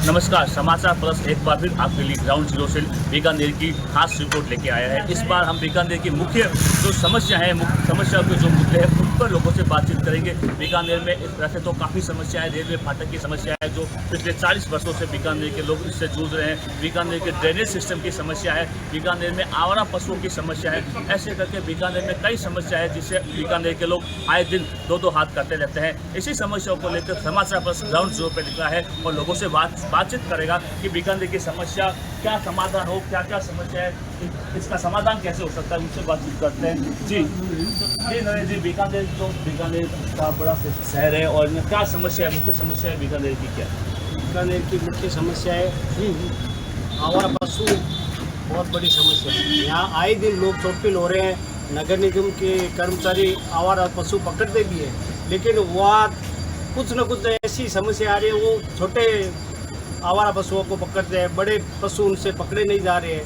नमस्कार, समाचार प्लस एक बार फिर आपके लिए ग्राउंड जीरो से बीकानेर की खास रिपोर्ट लेके आया है। इस बार हम बीकानेर की मुख्य जो समस्या है, समस्याओं के जो मुद्दे हैं उन पर लोगों से बातचीत करेंगे। बीकानेर में इस तरह से तो काफ़ी समस्या है। रेलवे फाटक की समस्या है जो पिछले 40 वर्षों से बीकानेर के लोग इससे जूझ रहे हैं। बीकानेर के ड्रेनेज सिस्टम की समस्या है, बीकानेर में आवारा पशुओं की समस्या है। ऐसे करके बीकानेर में कई समस्या है जिससे बीकानेर के लोग आए दिन दो हाथ करते रहते हैं। इसी समस्याओं को लेकर समाचार प्लस ग्राउंड जीरो पर लिखा है और लोगों से बातचीत करेगा कि बीकानेर की समस्या क्या समाधान हो, क्या क्या समस्या है, इसका समाधान कैसे हो सकता है, उनसे बातचीत करते हैं। जी नरेंद्र जी, बीकानेर का बड़ा शहर है और क्या समस्या है, मुख्य समस्या है बीकानेर की क्या? बीकानेर की मुख्य समस्या है आवारा पशु, बहुत बड़ी समस्या है। यहाँ आए दिन लोग चोटिल हो रहे हैं। नगर निगम के कर्मचारी आवारा पशु पकड़ते भी हैं, लेकिन वहाँ कुछ न कुछ ऐसी समस्या आ रही है, वो छोटे आवारा पशुओं को पकड़ते हैं, बड़े पशु उनसे पकड़े नहीं जा रहे हैं।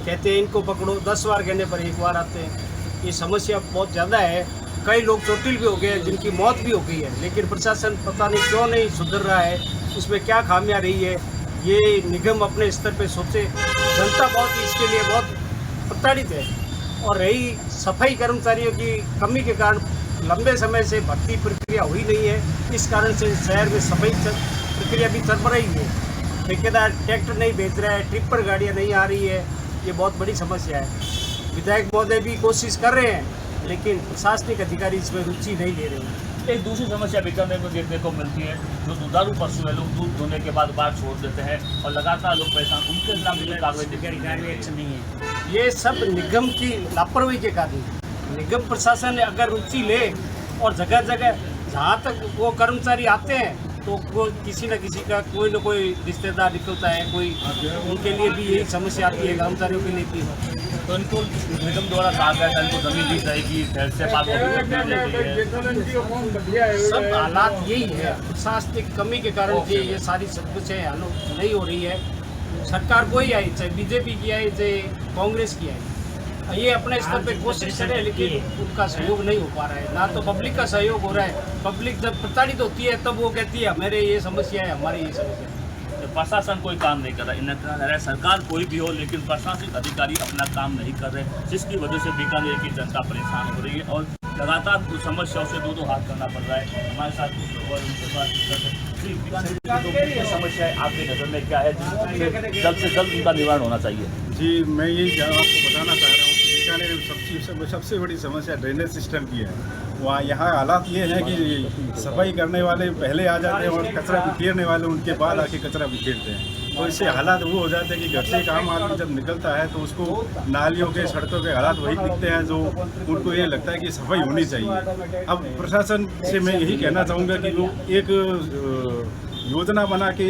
कहते हैं इनको पकड़ो, 10 बार कहने पर एक बार आते हैं। ये समस्या बहुत ज़्यादा है। कई लोग चोटिल भी हो गए, जिनकी मौत भी हो गई है, लेकिन प्रशासन पता नहीं क्यों नहीं सुधर रहा है। इसमें क्या खामियां रही है, ये निगम अपने स्तर पे सोचे। जनता बहुत इसके लिए बहुत प्रताड़ित है। और रही सफाई कर्मचारियों की कमी के कारण लंबे समय से भर्ती प्रक्रिया हुई नहीं है। इस कारण से शहर में सफाई प्रक्रिया भी चल रही है। ठेकेदार ट्रैक्टर नहीं बेच रहा है, ट्रिपर गाड़ियाँ नहीं आ रही है। ये बहुत बड़ी समस्या है। विधायक महोदय भी कोशिश कर रहे हैं, लेकिन प्रशासनिक अधिकारी इसमें रुचि नहीं ले रहे हैं। एक दूसरी समस्या बीकानेर में देखने को मिलती है, जो दुधारू पशु है, लोग दूध धोने के बाद बाहर छोड़ देते हैं और लगातार लोग परेशान, उनके खिलाफ भी कार्रवाई एक्शन नहीं है। ये सब निगम की लापरवाही के कारण है। निगम प्रशासन अगर रुचि ले और जगह जगह जहाँ तक वो कर्मचारी आते हैं तो वो किसी न किसी का कोई न कोई रिश्तेदार निकलता है, कोई उनके लिए भी यही समस्या आती है, कर्मचारियों के लिए भी। तो इनको निगम द्वारा कहा गया था इनको जमीन दी जाएगी, से बात सब हालात यही है। प्रशासनिक कमी के कारण ये सारी समस्याएं हल नहीं हो रही है। सरकार कोई आई, चाहे बीजेपी की आई, चाहे कांग्रेस की आई, ये अपने स्तर पे कोशिश करे, लेकिन उनका सहयोग नहीं हो पा रहा है। ना तो पब्लिक का सहयोग हो रहा है। पब्लिक जब प्रताड़ित होती है तब वो कहती है मेरे ये समस्या है, हमारी ये समस्या है। तो प्रशासन कोई काम नहीं कर रहा, इनका सरकार कोई भी हो, लेकिन प्रशासनिक अधिकारी अपना काम नहीं कर रहे, जिसकी वजह से बीकानेर की जनता परेशान हो रही है और लगातार समस्याओं से दो हाथ करना पड़ रहा है। हमारे साथ कुछ लोग उनसे बात करते हैं। बीकानेर की समस्या है आपकी नज़र में क्या है, जल्द से जल्द उनका निवारण होना चाहिए? जी, मैं यही आपको बताना चाह रहा हूँ कि बीकानेर में सबसे बड़ी समस्या ड्रेनेज सिस्टम की है। वहाँ यहाँ हालात ये हैं कि सफाई करने वाले पहले आ जाते हैं और कचरा बिखेरने वाले उनके बाद आके कचरा बिखेरते हैं। तो इससे हालात वो हो जाते हैं कि घर से एक आम आदमी जब निकलता है तो उसको नालियों के, सड़कों के हालात वही दिखते हैं जो उनको ये लगता है कि सफाई होनी चाहिए। अब प्रशासन से मैं यही कहना चाहूँगा कि वो एक योजना बना के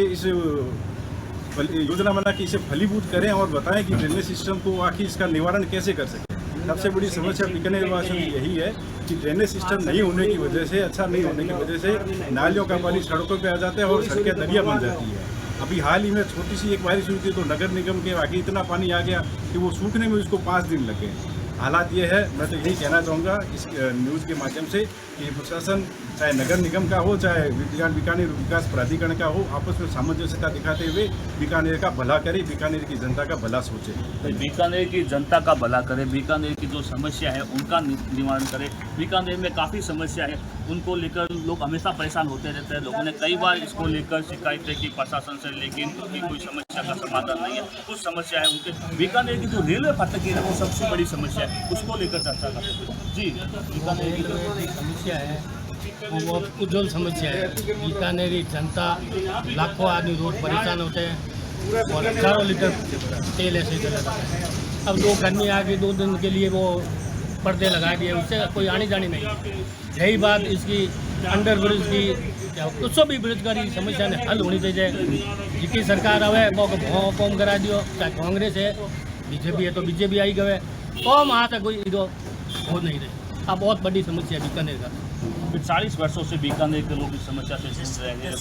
इसे फलीभूत करें और बताएं कि ड्रेनेज सिस्टम को आखिर इसका निवारण कैसे कर सकें। सबसे बड़ी समस्या बीकानेर वासियों की यही है कि ड्रेनेज सिस्टम नहीं होने की वजह से, अच्छा नहीं होने की वजह से नालियों का पानी सड़कों पे आ जाता है और सड़कें दरिया बन जाती है। अभी हाल ही में छोटी सी एक बारिश हुई थी तो नगर निगम के आगे इतना पानी आ गया कि वो सूखने में उसको 5 दिन लगे। हालात ये है, मैं तो यही कहना चाहूँगा इस न्यूज़ के माध्यम से कि प्रशासन चाहे नगर निगम का हो, चाहे बीकानेर विकास प्राधिकरण का हो, आपस में सामंजस्यता दिखाते हुए बीकानेर का भला करे, बीकानेर की जनता का भला सोचे। बीकानेर की जनता का भला करे, बीकानेर की जो समस्या है उनका निवारण करे। बीकानेर में काफ़ी समस्या है, उनको लेकर लोग हमेशा परेशान होते रहते हैं। लोगों ने कई बार इसको लेकर शिकायतें की प्रशासन से, लेकिन उनकी कोई समस्या का समाधान नहीं है। कुछ समस्या है उनके बीकानेर की जो रेलवे फाटक है वो सबसे बड़ी समस्या है, उसको लेकर चर्चा करते हैं। जी, बीकानेर की जो समस्या है वो बहुत उज्जवल समस्या है। बीकानेरी जनता, लाखों आदमी रोज परेशान होते हैं और हजारों लीटर तेल ऐसे चला जाता है। अब 2 गर्मी आ गई, 2 दिन के लिए वो पर्दे लगा दिए, उससे कोई आनी जानी नहीं। यही बात इसकी अंडर ब्रिज की या कुछ भी बेरोजगारी समस्या ने हल होनी चाहिए। जिसकी सरकार आवे वो कौम करा दियो, चाहे कांग्रेस है, बीजेपी है तो बीजेपी आई गए, कौम वहाँ तक कोई इधर हो नहीं रही। अब बहुत बड़ी समस्या बीकानेर का। 40 वर्षों से बीकानेर के लोग इस समस्या से जूझ रहे हैं। तो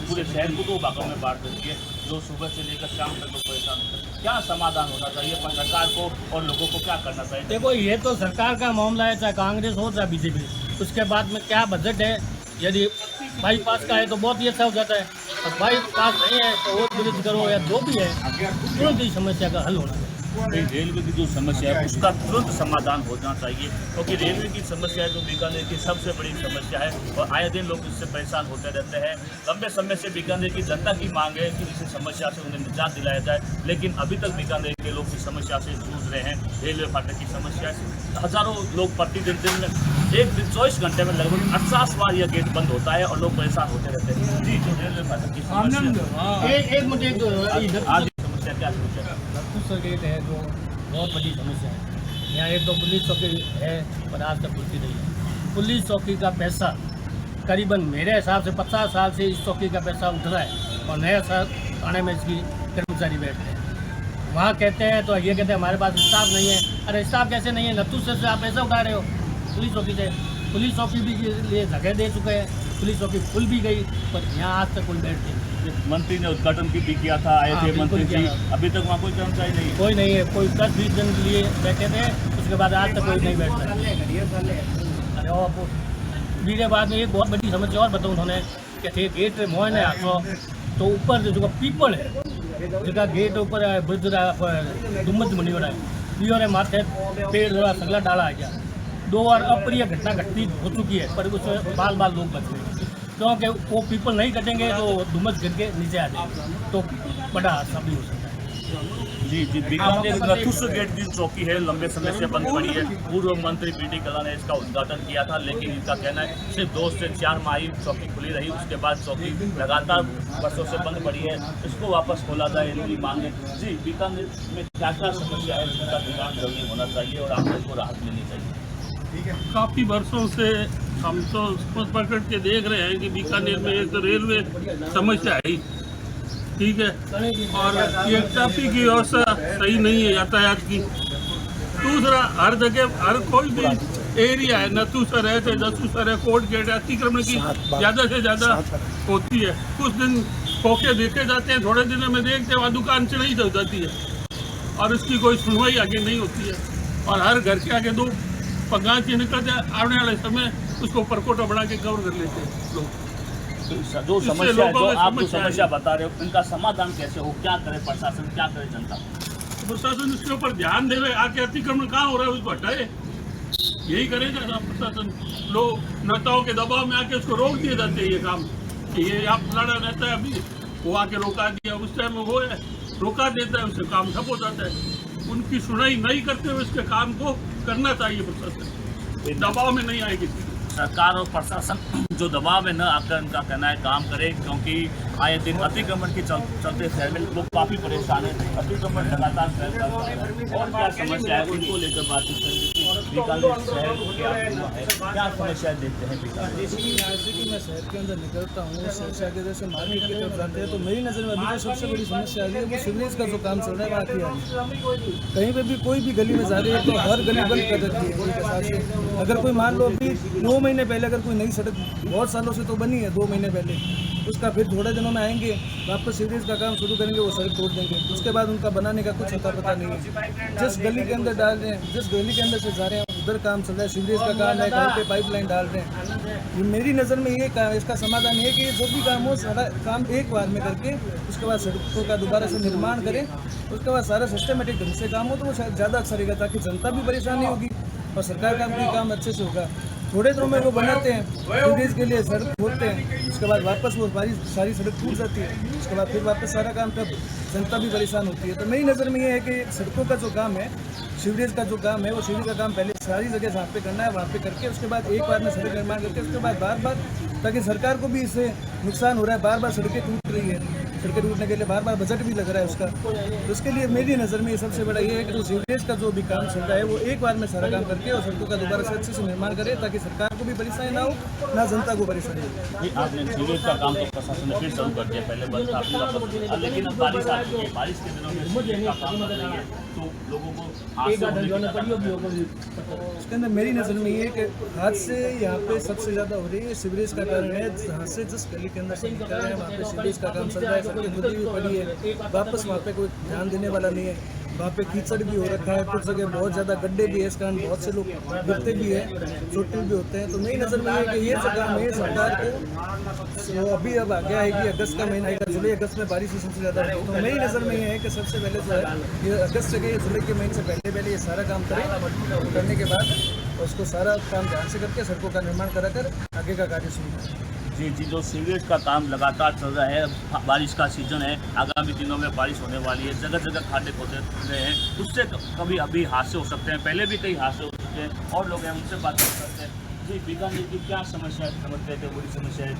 पूरे शहर को 2 भागों में बांट देती है, जो सुबह से लेकर शाम तक लोग परेशान होते हैं। क्या समाधान होना चाहिए सरकार को और लोगों को क्या करना चाहिए? देखो, ये तो सरकार का मामला है, चाहे कांग्रेस हो चाहे बीजेपी। उसके बाद में क्या बजट है, यदि बाईपास का है तो बहुत ही अच्छा हो जाता है। सफाई पास नहीं है तो वो ब्रिज करो या जो भी है, तुरंत इस समस्या का हल होना चाहिए। रेलवे की जो समस्या है उसका तुरंत समाधान होना चाहिए, क्योंकि रेलवे की समस्या है जो बीकानेर की सबसे बड़ी समस्या है और आए दिन लोग इससे परेशान होते रहते हैं। लंबे समय से बीकानेर की जनता की मांग है कि इस समस्या से उन्हें निजात दिलाया जाए, लेकिन अभी तक बीकानेर के लोग इस समस्या से जूझ रहे हैं। रेलवे फाटक की समस्या से हजारों लोग प्रतिदिन दिन में 24 घंटे में लगभग 80 बार यह गेट बंद होता है और लोग परेशान होते रहते हैं। जी, जो रेलवे फाटक की समस्या एक मिनट आज समस्या क्या है? नत्थूसर गेट है जो बहुत बड़ी समस्या है। यहाँ एक तो पुलिस चौकी है पर आज तक खुलती नहीं है। पुलिस चौकी का पैसा करीबन मेरे हिसाब से 50 साल से इस चौकी का पैसा उठ रहा है और नया साल थाने में इसकी कर्मचारी बैठते हैं। वहाँ कहते हैं तो ये कहते हैं हमारे पास स्टाफ नहीं है। अरे स्टाफ कैसे नहीं है? नत्थूसर से आप पैसा उठा रहे हो पुलिस चौकी से। पुलिस चौकी भी के लिए जगह दे चुके हैं, पुलिस चौकी खुल भी गई पर यहाँ आज तक कोई बैठते नहीं। मंत्री ने उद्घाटन भी किया था, आए थे मंत्री जी, अभी तक वहाँ कोई कर्मचारी नहीं है। कोई नहीं है, कोई 10-20 दिन के लिए बैठे थे, उसके बाद आज तक कोई नहीं बैठता। अरे और मेरे बाद में एक बहुत बड़ी समस्या और बताऊँ उन्होंने कि थे गेट मोहन है आसो तो ऊपर जो पीपल है जिसका गेट ऊपर दुम्मत बनी हो रहा है ये माथे पेड़ जरा सगला डाला है क्या। 2 बार अप्रिय घटना घटित हो चुकी है पर उसमें बाल बाल लोग बच गए, क्योंकि वो पीपल नहीं कटेंगे तो धुम्मस गिर के नीचे आ जाएगा तो बड़ा हादसा भी हो सकता है। जी जी, बीकानेर नत्थूसर गेट की चौकी है लंबे समय से बंद पड़ी है। पूर्व मंत्री पीटी कला ने इसका उद्घाटन किया था, लेकिन इनका कहना है सिर्फ 2 से 4 माह ही चौकी खुली रही, उसके बाद चौकी लगातार वर्षों से बंद पड़ी है। इसको वापस खोला जाए इनकी मांग है। जी, बीकानेर में क्या क्या समस्या है जिनका निदान जल्दी होना चाहिए और आप लोग को राहत मिलनी चाहिए? काफ़ी वर्षों से हम तो सोच पकड़ के देख रहे हैं कि बीकानेर में एक रेलवे समस्या है, ठीक है, और ये ट्रैफिक की व्यवस्था सही नहीं है यातायात की। दूसरा, हर जगह हर कोई भी एरिया है, नत्थूसर है चाहे दसूसर है, कोर्ट गेट है, अतिक्रमण की ज़्यादा से ज़्यादा होती है। कुछ दिन खोखे देखे जाते हैं, थोड़े दिनों में देखते हैं वहाँ दुकान चढ़ाई चल जाती है और उसकी कोई सुनवाई आगे नहीं होती है और हर घर के आगे 2 पगाची निकलते हैं। आने वाले समय उसको परकोटा बना के कवर कर लेते हैं लोग। जो समस्या है, जो आप जो समस्या बता रहे हो, इनका समाधान कैसे हो? क्या करे प्रशासन, क्या करे जनता? प्रशासन इसके ऊपर ध्यान देवे, आके अतिक्रमण कहाँ हो रहा है उसको हटाए, यही करेगा ना प्रशासन। लोग नेताओं के दबाव में आके उसको रोक दिए जाते हैं ये काम कि ये आप लड़ा रहता है, अभी वो आके रोका दिया, उस टाइम वो है रोका देता है, उससे काम ठप हो जाता है। उनकी सुनाई नहीं करते हुए इसके काम को करना चाहिए प्रशासन, दबाव में नहीं आएगी। सरकार और प्रशासन जो दबाव में न आकर इनका कहना है काम करे, क्योंकि आए दिन अतिक्रमण के चलते शहर में लोग काफ़ी परेशान हैं। अतिक्रमण लगातार फैल रहा है और क्या समस्या है उनको लेकर बातचीत करेंगे। बीकानेर शहर क्या है, क्या समस्या देखते हैं बीकानेर? जैसे कि मैं शहर के अंदर निकलता हूँ, शहर से आगे जैसे मार्केट की तरफ जाते हैं तो मेरी नज़र में अभी जो सबसे बड़ी समस्या आ रही है वो सीवरेज का जो काम चल रहा है वहाँ की आ रही है। कहीं पर भी कोई भी गली में जा रही है तो हर गली बंद कर रखी है एक हिसाब से। अगर कोई मान लो अभी 2 महीने पहले अगर कोई नई सड़क बहुत सालों से तो बनी है 2 महीने पहले, उसका फिर थोड़े दिनों में आएंगे वापस सीवरेज का काम शुरू करेंगे, वो सड़क तोड़ देंगे, उसके बाद उनका बनाने का कुछ अता पता नहीं है। जिस गली के अंदर डाल रहे हैं, जिस गली के अंदर से जा रहे हैं उधर काम चल रहा है, सीवरेज का काम है, कहीं पे पाइपलाइन डाल रहे हैं। मेरी नज़र में ये इसका समाधान है कि जो भी काम हो सारा काम एक बार में करके उसके बाद सड़कों का दोबारा से निर्माण करें, उसके बाद सारा सिस्टमेटिक ढंग से काम हो तो वो शायद ज़्यादा अच्छा रहेगा, ताकि जनता भी परेशान नहीं होगी और सरकार का भी काम अच्छे से होगा। थोड़े दिनों में वो बनाते हैं सीवरेज के लिए, सड़क खोदते हैं, उसके बाद वापस वो सारी सड़क टूट जाती है, उसके बाद फिर वापस सारा काम तब जनता भी परेशान होती है। तो मेरी नज़र में ये है कि सड़कों का जो काम है, सीवरेज का जो काम है, वो सीवरेज का काम पहले सारी जगह जहाँ पे करना है वहाँ पे करके उसके बाद एक बार में सड़क निर्माण करके उसके बाद बार, ताकि सरकार को भी इससे नुकसान हो रहा है, बार सड़कें टूट रही है, सड़कें टूटने के लिए बार बजट भी लग रहा है उसका। तो उसके लिए मेरी नज़र में ये सबसे बड़ा ये है कि जो सीवरेज का जो भी काम चल रहा है वो एक बार में सारा काम करके और सड़कों का दोबारा से अच्छे से निर्माण करे, ताकि सरकार को भी परेशानी ना हो, ना जनता को परेशानी हो। जी, आपने सीवरेज का काम तो प्रशासन ने फिर शुरू कर दिया, पहले बंद था, फिर वापस, लेकिन अब बारिश आ चुकी है, बारिश के दिनों में सीवरेज का काम बंद नहीं है तो लोगों को उसके अंदर मेरी नज़र में ये है कि हादसे यहाँ पे सबसे ज़्यादा हो रही है सीवरेज का कारण है। जहाँ से जिस गली के अंदर से निकल रहे हैं वहाँ पे सीवरेज का काम चल रहा है, सड़कें खुदी हुई पड़ी है, वापस वहाँ पे कोई ध्यान देने वाला नहीं है। वहाँ पे कीचड़ भी हो रखा है, कुछ जगह बहुत ज़्यादा गड्ढे भी है, इस कारण बहुत से लोग गिरते भी है, चोटिल भी होते हैं। तो मेरी नज़र में ये है कि ये जगह में सरकार को तो अभी अब आ गया है कि अगस्त का महीना आएगा, जुलाई अगस्त में बारिश सबसे ज़्यादा होती है। तो मेरी नज़र में ये है कि सबसे पहले जो है ये अगस्त से या जुलाई के महीने से पहले ये सारा काम करें, करने के बाद उसको सारा काम ध्यान से करके सड़कों का निर्माण करा कर आगे का कार्य शुरू करें। जी जी, जो सीवरेज का काम लगातार चल रहा है, बारिश का सीजन है, आगामी दिनों में बारिश होने वाली है, जगह जगह खाडे खोदे रहे हैं, उससे कभी अभी हादसे हो सकते हैं, पहले भी कई हादसे हो चुके हैं और लोग हैं उनसे बात करते हैं। जी, बीकानेर की क्या समस्या है, समझते हैं कि बड़ी समस्या है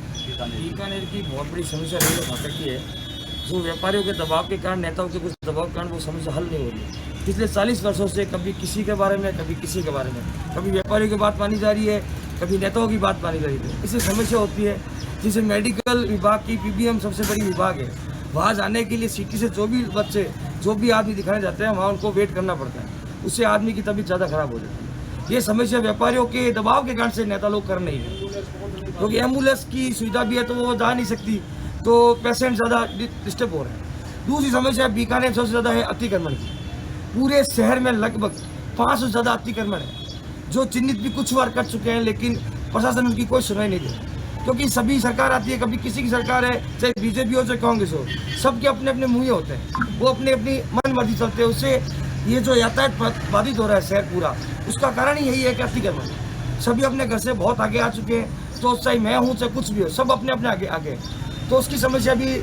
बीकानेर की बहुत बड़ी समस्या रेलवे फाटक की है। जो व्यापारियों के दबाव के कारण, नेताओं के कुछ दबाव के कारण वो समस्या हल नहीं हो रही है। पिछले 40 वर्षों से कभी किसी के बारे में, कभी किसी के बारे में, कभी व्यापारियों की बात मानी जा रही है, कभी नेताओं की बात मानी जा रही है। इससे समस्या होती है। जिसे मेडिकल विभाग की पीबीएम सबसे बड़ी विभाग है, वहाँ जाने के लिए सिटी से जो भी बच्चे, जो भी आदमी दिखाने जाते हैं, वहाँ उनको वेट करना पड़ता है। उससे आदमी की तबीयत ज़्यादा खराब हो जाती है। ये समस्या व्यापारियों के दबाव के कारण से नेता लोग कर नहीं है, क्योंकि एम्बुलेंस की सुविधा भी है तो वो जा नहीं सकती, तो पेशेंट ज़्यादा डिस्टर्ब हो रहे हैं। दूसरी समस्या बीकानेर सबसे ज़्यादा है अतिक्रमण की। पूरे शहर में लगभग 500 से ज़्यादा अतिक्रमण है, जो चिन्हित भी कुछ बार कर चुके हैं, लेकिन प्रशासन उनकी कोई सुनवाई नहीं दे रहा। क्योंकि सभी सरकार आती है, कभी किसी की सरकार है, चाहे बीजेपी हो चाहे कांग्रेस हो, सबके अपने अपने मुँह होते हैं, वो अपनी अपनी मनमर्जी चलते हैं। उससे ये जो यातायात बाधित हो रहा है शहर पूरा, उसका कारण ही यही है कि अतिक्रमण। सभी अपने घर से बहुत आगे आ चुके हैं, तो चाहे मैं हूँ चाहे कुछ भी हो, सब अपने अपने आगे तो उसकी समस्या भी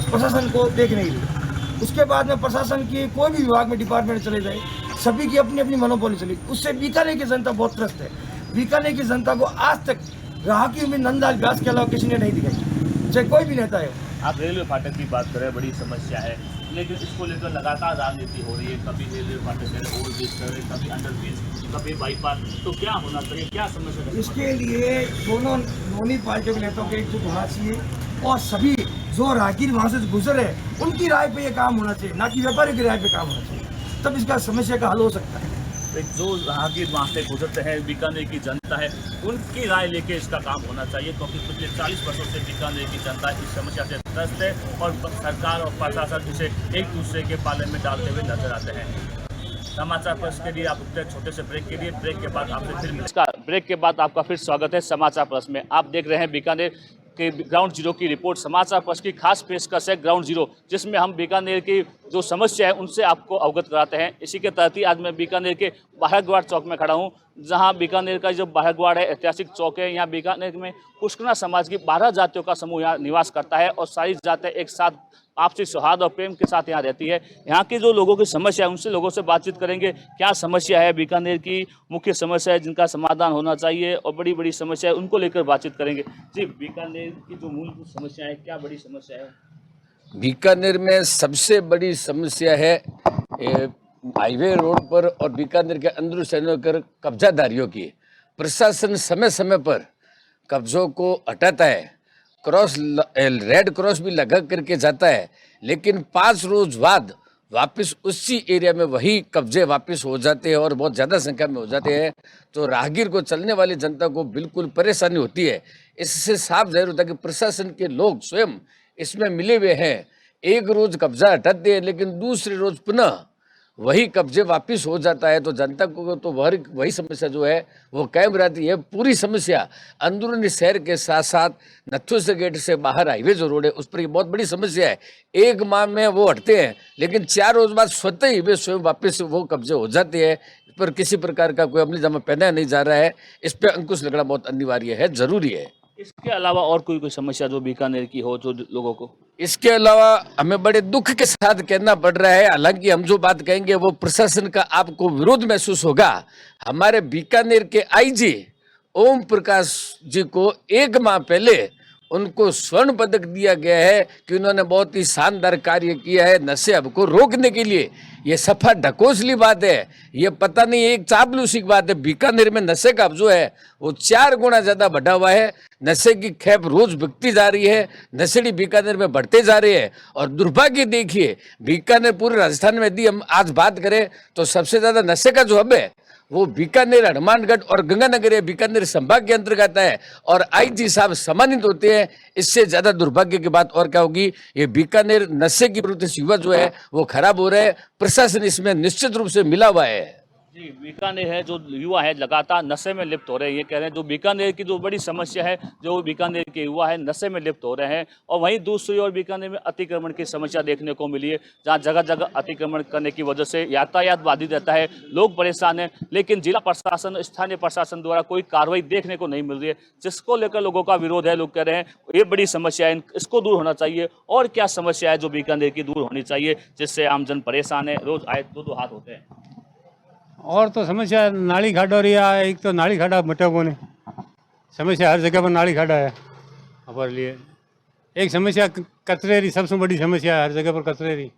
प्रशासन को देख नहीं रही। उसके बाद में प्रशासन की कोई भी विभाग में डिपार्टमेंट चले जाए, सभी की अपनी अपनी मोनोपोली चली। उससे बीकानेर की जनता बहुत त्रस्त है। बीकानेर की जनता को आज तक राह की उम्मीद नंदलाल व्यास के अलावा किसी ने नहीं दिखाई, चाहे कोई भी नेता है। आप रेलवे फाटक की बात करें, बड़ी समस्या है, लेकिन इसको लेकर लगातार राजनीति हो रही है। कभी रेलवे फाटक करें, ओवर ब्रिज करें, कभी अंडर ब्रिज, कभी बाईपास, तो क्या होना चाहिए, क्या समस्या है? इसके लिए दोनों पार्टियों के नेताओं को एकजुट होना चाहिए और सभी जो राहगीर वहाँ से गुजर है उनकी राय पे ये काम होना चाहिए, ना कि व्यापारियों की राय पे काम होना चाहिए। तब इसका समस्या का हल हो सकता है। जो राहगीर वहाँ से गुजरते हैं, बीकानेर की जनता है, उनकी राय लेके इसका काम होना चाहिए, क्योंकि पिछले 40 वर्षों से बीकानेर की जनता इस समस्या से त्रस्त है और सरकार और प्रशासन इसे एक दूसरे के पाले में डालते हुए नजर आते हैं। समाचार प्लस के लिए आप रुकते हैं छोटे से ब्रेक के लिए, ब्रेक के बाद आपसे फिर मिलेंगे। ब्रेक के बाद आपका फिर स्वागत है समाचार प्लस में। आप देख रहे हैं बीकानेर के ग्राउंड जीरो की रिपोर्ट। समाचार प्लस की खास पेशकश है ग्राउंड जीरो, जिसमें हम बीकानेर की जो समस्या है उनसे आपको अवगत कराते हैं। इसी के तहत ही आज मैं बीकानेर के बाहरगवाड़ चौक में खड़ा हूं, जहां बीकानेर का जो बाहरगवाड़ है ऐतिहासिक चौक है। यहाँ बीकानेर में पुष्कना समाज की 12 जातियों का समूह यहाँ निवास करता है और सारी जातें एक साथ आपसी सौहार्द और प्रेम के साथ यहाँ रहती है। यहाँ की जो लोगों की समस्या है उनसे लोगों से बातचीत करेंगे, क्या समस्या है बीकानेर की, मुख्य समस्या है जिनका समाधान होना चाहिए और बड़ी बड़ी समस्या है उनको लेकर बातचीत करेंगे। जी, बीकानेर की जो मूलभूत समस्या है, क्या बड़ी समस्या है? बीकानेर में सबसे बड़ी समस्या है हाईवे रोड पर और बीकानेर के अंदर शहरों कर कब्जाधारियों की। प्रशासन समय समय पर कब्जों को हटाता है, रेड क्रॉस भी लगा करके जाता है, लेकिन 5 रोज बाद वापस उसी एरिया में वही कब्जे वापस हो जाते हैं और बहुत ज़्यादा संख्या में हो जाते हैं। तो राहगीर को, चलने वाली जनता को बिल्कुल परेशानी होती है। इससे साफ जाहिर होता है कि प्रशासन के लोग स्वयं इसमें मिले हुए हैं। एक रोज कब्जा हटाते हैं, लेकिन दूसरे रोज पुनः वही कब्जे वापस हो जाता है। तो जनता को तो वही समस्या जो है वो कायम रहती है। पूरी समस्या अंदरूनी शहर के साथ साथ नथुआ गेट से बाहर हाईवे जो रोड है उस पर ये बहुत बड़ी समस्या है। एक माह में वो हटते हैं, लेकिन 4 रोज बाद स्वतः ही वे स्वयं वापस वो कब्जे हो जाते हैं। इस पर किसी प्रकार का कोई अमली जामा पहना नहीं जा रहा है। इस पर अंकुश लगना बहुत अनिवार्य है, जरूरी है। इसके अलावा और कोई समस्या जो बीकानेर की हो, जो लोगों को? इसके अलावा हमें बड़े दुख के साथ कहना पड़ रहा है, हालांकि हम जो बात कहेंगे वो प्रशासन का आपको विरोध महसूस होगा। हमारे बीकानेर के आईजी ओम प्रकाश जी को 1 माह पहले उनको स्वर्ण पदक दिया गया है कि उन्होंने बहुत ही शानदार कार्य किया है नशे अब को रोकने के लिए। ये सफा ढकोसली बात है, ये पता नहीं एक चापलूसी की बात है। बीकानेर में नशे का जो है वो 4 गुना ज्यादा बढ़ा हुआ है। नशे की खेप रोज बिकती जा रही है, नशेड़ी बीकानेर में बढ़ते जा रहे हैं। और दुर्भाग्य देखिए, बीकानेर पूरे राजस्थान में यदि हम आज बात करें तो सबसे ज्यादा नशे का जो हब है वो बीकानेर, हनुमानगढ़ और गंगानगर या बीकानेर संभाग के अंतर्गत है और आईजी साहब सम्मानित होते हैं। इससे ज्यादा दुर्भाग्य की बात और क्या होगी। ये बीकानेर नशे की प्रवृत्ति से युवा जो है वो खराब हो रहा है। प्रशासन इसमें निश्चित रूप से मिला हुआ है। जी, बीकानेर है जो युवा है लगातार नशे में लिप्त हो रहे हैं। ये कह रहे हैं जो बीकानेर की जो बड़ी समस्या है, जो बीकानेर के युवा है नशे में लिप्त हो रहे हैं। और वहीं दूसरी ओर बीकानेर में अतिक्रमण की समस्या देखने को मिली है, जहां जगह जगह अतिक्रमण करने की वजह से यातायात बाधित रहता है, लोग परेशान हैं। लेकिन जिला प्रशासन, स्थानीय प्रशासन द्वारा कोई कार्रवाई देखने को नहीं मिल रही है, जिसको लेकर लोगों का विरोध है। लोग कह रहे हैं ये बड़ी समस्या है, इसको दूर होना चाहिए। और क्या समस्या है जो बीकानेर की दूर होनी चाहिए, जिससे आमजन परेशान है, रोज आए दो हाथ होते हैं। और तो समस्या नाली खाडा रही है। एक तो नाली खाडा मटको ने समस्या, हर जगह पर नाली खाडा है हमारे लिए। एक समस्या कचरे की, सबसे बड़ी समस्या है हर जगह पर कचरे की।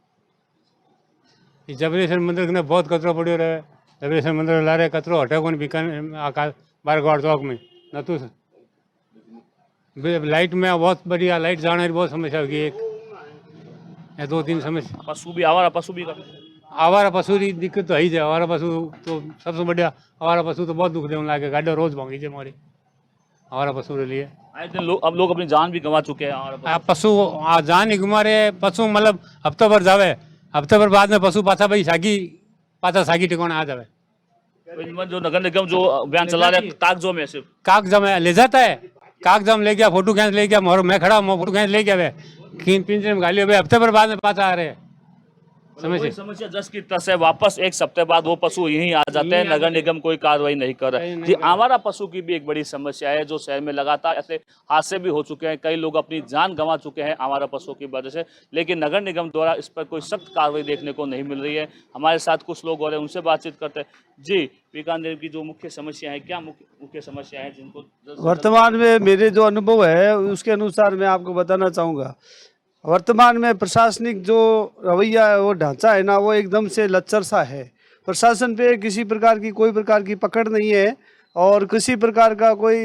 जबरेश्वर मंदिर ने बहुत कचरो पड़ो रहे। जबरेश्वर मंदिर ला रहे कचरो हटे को बीकानेर बारगवाड़ चौक में न तो लाइट में बहुत बढ़िया लाइट जाने की बहुत समस्या होगी। एक या दो तीन समस्या। पशु भी, आवारा पशु भी आवारा पशु की दिक्कत तो है ही है। आवारा पशु तो सबसे बढ़िया, आवारा पशु तो बहुत दुख देने लगे। गाड़ी रोज भांगी है हमारी आवारा पशु के लिए। आए दिन अब लोग अपनी जान भी गंवा चुके हैं। आवारा पशु जान ही घुमा रहे। पशु मतलब हफ्ते भर जावे, हफ्ते भर बाद में पशु पाछा भाई सागी टिकाने आ जावे। जो नगर निगम जो अभियान चला रहा है कागजों में, सिर्फ कागजाम ले जाता है, कागजाम ले गया, फोटो खींच ले गया, मैं खड़ा हूँ, फोटो खींच ले गया वे पिंजरे में गाली। हफ्ते भर बाद में पाछा आ रहे। समस्या जस की तस है, वापस एक सप्ताह बाद वो पशु यहीं आ जाते हैं, नगर निगम कोई कार्रवाई नहीं कर रहा है। जी, आवारा पशु की भी एक बड़ी समस्या है, जो शहर में लगातार ऐसे हादसे भी हो चुके हैं। कई लोग अपनी जान गंवा चुके हैं आवारा पशु की वजह से, लेकिन नगर निगम द्वारा इस पर कोई सख्त कार्रवाई देखने को नहीं मिल रही है। हमारे साथ कुछ लोग और हैं, उनसे बातचीत करते हैं। जी, बीकानेर की जो मुख्य समस्या है, क्या मुख्य समस्या है जिनको वर्तमान में मेरे जो अनुभव है उसके अनुसार मैं आपको बताना चाहूँगा। वर्तमान में प्रशासनिक जो रवैया है, वो ढांचा है ना, वो एकदम से लच्चर सा है। प्रशासन पे किसी प्रकार की कोई प्रकार की पकड़ नहीं है और किसी प्रकार का कोई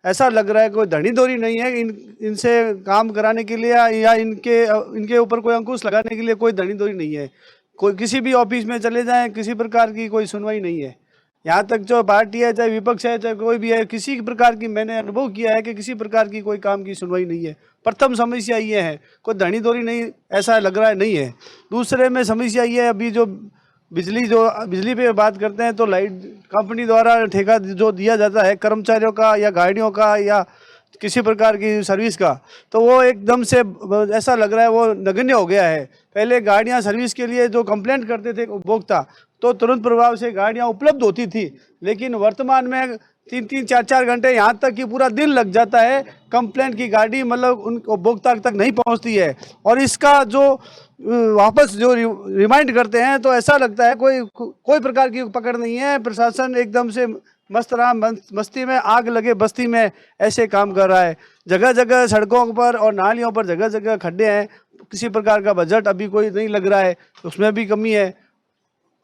ऐसा लग रहा है कोई धनी दोरी नहीं है इनसे काम कराने के लिए या इनके ऊपर कोई अंकुश लगाने के लिए कोई धनी दोरी नहीं है। कोई किसी भी ऑफिस में चले जाएं, किसी प्रकार की कोई सुनवाई नहीं है। यहाँ तक जो पार्टी है, चाहे विपक्ष है, चाहे कोई भी है, किसी प्रकार की मैंने अनुभव किया है कि किसी प्रकार की कोई काम की सुनवाई नहीं है। प्रथम समस्या ये है, कोई धनी दोरी नहीं ऐसा लग रहा है नहीं है। दूसरे में समस्या ये है, अभी जो बिजली पे बात करते हैं तो लाइट कंपनी द्वारा ठेका जो दिया जाता है कर्मचारियों का या गाड़ियों का या किसी प्रकार की सर्विस का, तो वो एकदम से ऐसा लग रहा है वो नगण्य हो गया है। पहले गाड़ियाँ सर्विस के लिए जो कंप्लेंट करते थे उपभोक्ता, तो तुरंत प्रभाव से गाड़ियाँ उपलब्ध होती थी, लेकिन वर्तमान में 3-3, 4-4 घंटे यहाँ तक कि पूरा दिन लग जाता है कंप्लेंट की गाड़ी मतलब उन उपभोक्ता तक नहीं पहुँचती है। और इसका जो वापस जो रिमाइंड करते हैं तो ऐसा लगता है कोई प्रकार की पकड़ नहीं है। प्रशासन एकदम से मस्ती में आग लगे बस्ती में ऐसे काम कर रहा है। जगह जगह सड़कों पर और नालियों पर जगह जगह खड्डे हैं। किसी प्रकार का बजट अभी कोई नहीं लग रहा है, उसमें भी कमी है।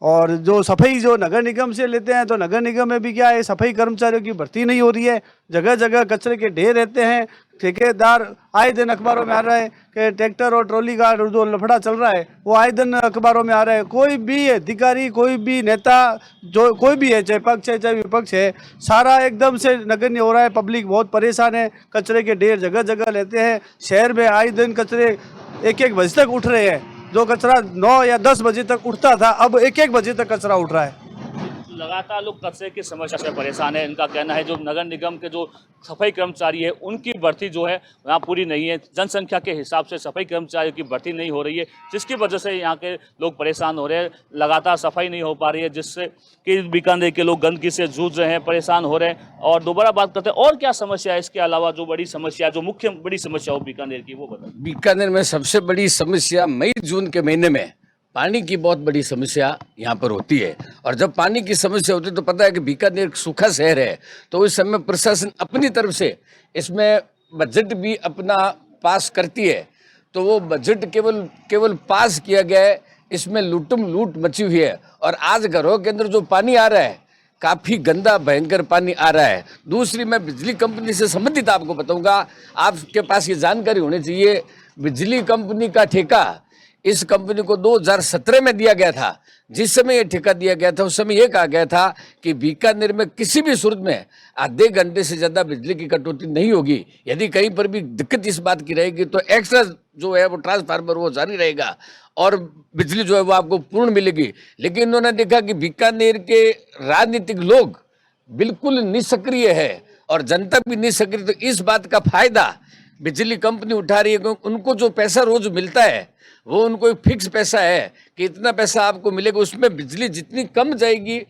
और जो सफाई जो नगर निगम से लेते हैं तो नगर निगम में भी क्या है, सफाई कर्मचारियों की भर्ती नहीं हो रही है। जगह जगह कचरे के ढेर रहते हैं। ठेकेदार आए दिन अखबारों में आ रहा है कि ट्रैक्टर और ट्रॉली का जो लफड़ा चल रहा है वो आए दिन अखबारों में आ रहा है। कोई भी अधिकारी, कोई भी नेता, जो कोई भी है, चाहे पक्ष है चाहे विपक्ष है, सारा एकदम से नगण्य हो रहा है। पब्लिक बहुत परेशान है। कचरे के ढेर जगह जगह लेते हैं। शहर में आए दिन कचरे 1-1 बजे तक उठ रहे हैं। जो कचरा 9 या 10 बजे तक उठता था, अब 1-1 बजे तक कचरा उठ रहा है। लगातार लोग कचरे की समस्या से परेशान है। इनका कहना है जो नगर निगम के जो सफाई कर्मचारी है उनकी भर्ती जो है वहाँ पूरी नहीं है। जनसंख्या के हिसाब से सफाई कर्मचारियों की भर्ती नहीं हो रही है, जिसकी वजह से यहाँ के लोग परेशान हो रहे हैं। लगातार सफाई नहीं हो पा रही है, जिससे कि बीकानेर के लोग गंदगी से जूझ रहे हैं, परेशान हो रहे हैं। और दोबारा बात करते हैं और क्या समस्या है इसके अलावा, जो बड़ी समस्या, जो मुख्य बड़ी समस्या हो बीकानेर की, वो बताएं। बीकानेर में सबसे बड़ी समस्या मई जून के महीने में पानी की बहुत बड़ी समस्या यहाँ पर होती है। और जब पानी की समस्या होती है तो पता है कि बीकानेर एक सूखा शहर है, तो उस समय प्रशासन अपनी तरफ से इसमें बजट भी अपना पास करती है। तो वो बजट केवल पास किया गया है, इसमें लूट मची हुई है। और आज घरों के अंदर जो पानी आ रहा है काफ़ी गंदा भयंकर पानी आ रहा है। दूसरी मैं बिजली कंपनी से संबंधित आपको बताऊंगा, आपके पास ये जानकारी होनी चाहिए। बिजली कंपनी का ठेका इस कंपनी को 2017 में दिया गया था। जिस समय ये ठेका दिया गया था उस समय ये कहा गया था कि बीकानेर में किसी भी सूरत में आधे घंटे से ज़्यादा बिजली की कटौती नहीं होगी। यदि कहीं पर भी दिक्कत इस बात की रहेगी तो एक्स्ट्रा जो है वो ट्रांसफार्मर वो जारी रहेगा और बिजली जो है वो आपको पूर्ण मिलेगी। लेकिन इन्होंने देखा कि बीकानेर के राजनीतिक लोग बिल्कुल निष्क्रिय है और जनता भी निष्क्रिय, तो इस बात का फायदा बिजली कंपनी उठा रही है। क्योंकि उनको जो पैसा रोज मिलता है वो उनको एक फिक्स पैसा है कि इतना पैसा आपको मिलेगा, उसमें बिजली जितनी कम जाएगी,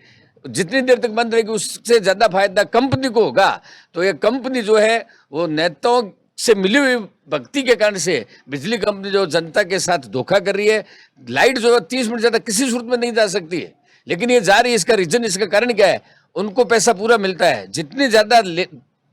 जितनी देर तक बंद रहेगी, उससे ज़्यादा फायदा कंपनी को होगा। तो ये कंपनी जो है वो नेताओं से मिली हुई भक्ति के कारण से बिजली कंपनी जो जनता के साथ धोखा कर रही है। लाइट जो है 30 मिनट ज़्यादा किसी सूरत में नहीं जा सकती है, लेकिन ये जा रही है। इसका रीजन, इसका कारण क्या है? उनको पैसा पूरा मिलता है। जितनी ज़्यादा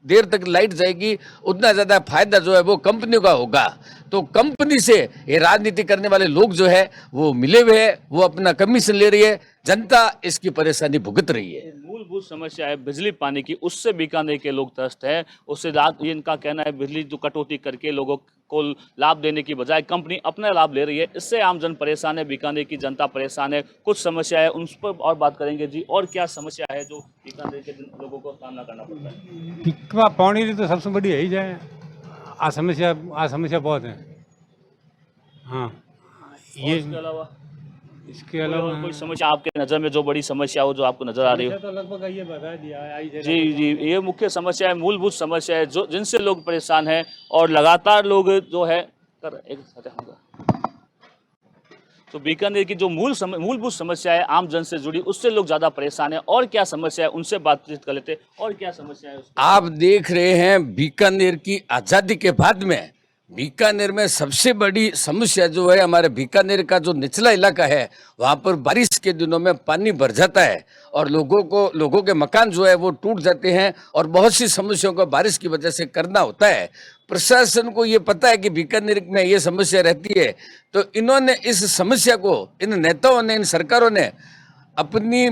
देर तक लाइट जाएगी उतना ज़्यादा फायदा जो है वो कंपनी का होगा। तो कंपनी से ये राजनीति करने वाले लोग जो है वो मिले हुए हैं, वो अपना कमीशन ले रही है, जनता इसकी परेशानी भुगत रही है। मूलभूत समस्या है बिजली पानी की, उससे बीकानेर के लोग त्रस्त हैं। उससे ये इनका कहना है बिजली जो कटौती करके लोगों को लाभ देने की बजाय कंपनी अपना लाभ ले रही है। इससे आम जन परेशान है, बीकानेर की जनता परेशान है। कुछ समस्या है उन पर और बात करेंगे जी। और क्या समस्या है जो बीकानेर के लोगों को सामना करना पड़ता है? पीकवा पानी तो सबसे बड़ी है ही जाए। आ समस्या बहुत है। हाँ, ये इसके अलावा कोई समस्या आपके नज़र में जो बड़ी समस्या हो, जो आपको नजर आ रही हो? तो लगभग ये बता दिया जी जी, ये मुख्य समस्या है, मूलभूत समस्या है जो जिनसे लोग परेशान हैं और लगातार लोग जो है तो बीकानेर की जो मूलभूत समस्या है आम जन से जुड़ी, उससे लोग ज़्यादा परेशान है। और क्या समस्या है उनसे बातचीत कर लेते हैं। और क्या समस्या है? आप देख रहे हैं बीकानेर की आज़ादी के बाद में बीकानेर में सबसे बड़ी समस्या जो है, हमारे बीकानेर का जो निचला इलाका है वहाँ पर बारिश के दिनों में पानी भर जाता है और लोगों के मकान जो है वो टूट जाते हैं और बहुत सी समस्याओं को बारिश की वजह से करना होता है। प्रशासन को ये पता है कि बीकानेर में ये समस्या रहती है, तो इन्होंने इस समस्या को, इन नेताओं ने, इन सरकारों ने अपनी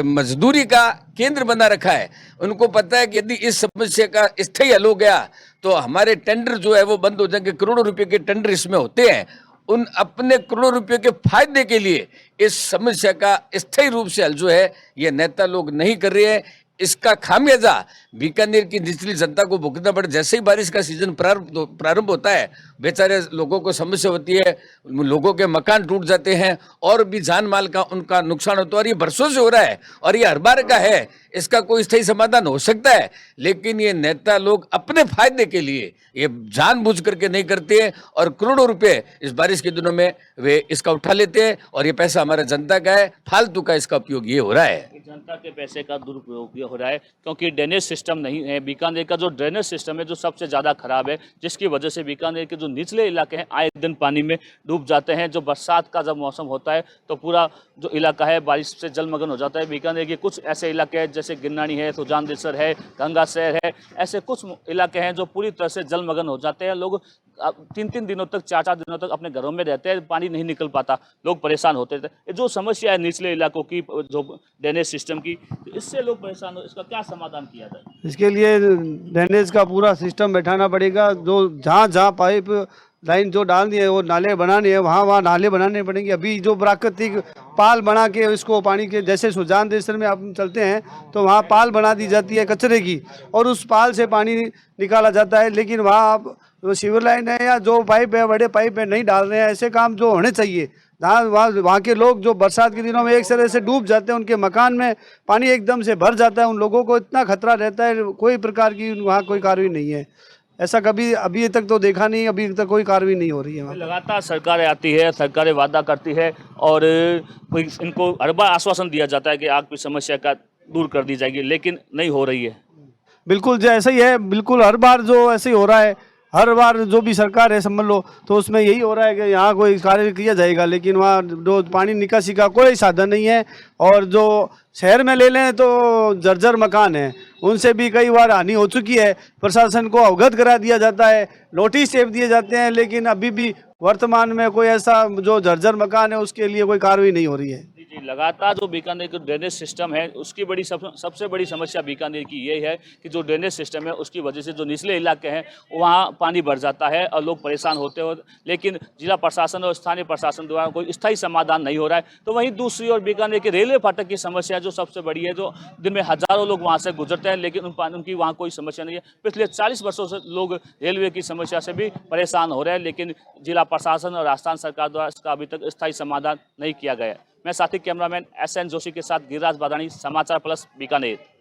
मजदूरी का केंद्र बना रखा है। उनको पता है कि यदि इस समस्या का स्थायी हल हो गया तो हमारे टेंडर जो है वो बंद हो जाएंगे। करोड़ों रुपए के टेंडर इसमें होते हैं। उन अपने करोड़ों रुपए के फायदे के लिए इस समस्या का स्थायी रूप से हल जो है ये नेता लोग नहीं कर रहे हैं। इसका खामियाजा बीकानेर की निचली जनता को भुगतना पड़े। जैसे ही बारिश का सीजन प्रारंभ होता है, बेचारे लोगों को समस्या होती है, लोगों के मकान टूट जाते हैं और भी जान माल का उनका नुकसान होता है। और ये बरसों से हो रहा है और ये हर बार का है। इसका कोई स्थायी समाधान हो सकता है, लेकिन ये नेता लोग अपने फायदे के लिए ये जानबूझ करके नहीं करते हैं और करोड़ों रुपए इस बारिश के दिनों में वे इसका उठा लेते हैं और ये पैसा हमारा जनता का है, फालतू का इसका उपयोग ये हो रहा है। जनता के पैसे का दुरुपयोग हो रहा है क्योंकि ड्रेनेज सिस्टम नहीं है। बीकानेर का जो ड्रेनेज सिस्टम है जो सबसे ज़्यादा खराब है, जिसकी वजह से बीकानेर के जो निचले इलाके हैं आए दिन पानी में डूब जाते हैं। जो बरसात का जब मौसम होता है तो पूरा जो इलाका है बारिश से जलमग्न हो जाता है। बीकानेर के कुछ ऐसे इलाके हैं जैसे गिरनानी है, सुजानदेसर है, गंगा शहर है, ऐसे कुछ इलाके हैं जो पूरी तरह से जलमग्न हो जाते हैं। लोग 3-3 दिनों तक, 4-4 दिनों तक अपने घरों में रहते हैं, पानी नहीं निकल पाता, लोग परेशान होते थे। जो समस्या है निचले इलाकों की, जो ड्रेनेज सिस्टम की, तो इससे लोग परेशान हो। इसका क्या समाधान किया जाए? इसके लिए ड्रेनेज का पूरा सिस्टम बैठाना पड़ेगा। जो जहाँ पाइप लाइन जो डालनी है वो नाले बनाने हैं, वहाँ नाले बनाने पड़ेंगे। अभी जो प्राकृतिक पाल बना के इसको पानी के, जैसे सुजानदेसर में आप चलते हैं तो वहाँ पाल बना दी जाती है कचरे की और उस पाल से पानी निकाला जाता है। लेकिन वहाँ आप जो सीवर लाइन है या जो पाइप है, बड़े पाइप है, नहीं डाल रहे हैं। ऐसे काम जो होने चाहिए, जहाँ वहाँ के लोग जो बरसात के दिनों में एक तरह से डूब जाते हैं, उनके मकान में पानी एकदम से भर जाता है, उन लोगों को इतना खतरा रहता है, कोई प्रकार की वहाँ कोई कार्रवाई नहीं है। ऐसा कभी अभी तक तो देखा नहीं, अभी तक कोई कार्रवाई नहीं हो रही है। लगातार सरकारें आती है, सरकारें वादा करती है और इनको हर बार आश्वासन दिया जाता है कि आपकी समस्या का दूर कर दी जाएगी, लेकिन नहीं हो रही है। बिल्कुल जो ऐसा ही है, बिल्कुल हर बार जो ऐसे ही हो रहा है। हर बार जो भी सरकार है समझ लो तो उसमें यही हो रहा है कि यहाँ कोई कार्य किया जाएगा, लेकिन वहाँ जो पानी निकासी का कोई साधन नहीं है। और जो शहर में ले लें तो जर्जर मकान है, उनसे भी कई बार हानि हो चुकी है। प्रशासन को अवगत करा दिया जाता है, नोटिस सेव दिए जाते हैं, लेकिन अभी भी वर्तमान में कोई ऐसा जो जर्जर मकान है उसके लिए कोई कार्रवाई नहीं हो रही है। जी, लगातार जो बीकानेर का ड्रेनेज सिस्टम है उसकी सबसे बड़ी समस्या बीकानेर की यही है कि जो ड्रेनेज सिस्टम है उसकी वजह से जो निचले इलाके हैं वहाँ पानी भर जाता है और लोग परेशान होते हो, लेकिन जिला प्रशासन और स्थानीय प्रशासन द्वारा कोई स्थायी समाधान नहीं हो रहा है। तो वहीं दूसरी ओर बीकानेर के रेलवे फाटक की समस्या जो सबसे बड़ी है, जो दिन में हजारों लोग वहाँ से गुजरते हैं लेकिन उनकी वहाँ कोई समस्या नहीं है। पिछले 40 वर्षों से लोग रेलवे की समस्या से भी परेशान हो रहे हैं, लेकिन जिला प्रशासन और राजस्थान सरकार द्वारा इसका अभी तक स्थायी समाधान नहीं किया गया है। मैं साथी कैमरामैन SN जोशी के साथ गिरिराज बादानी, समाचार प्लस बीकानेर।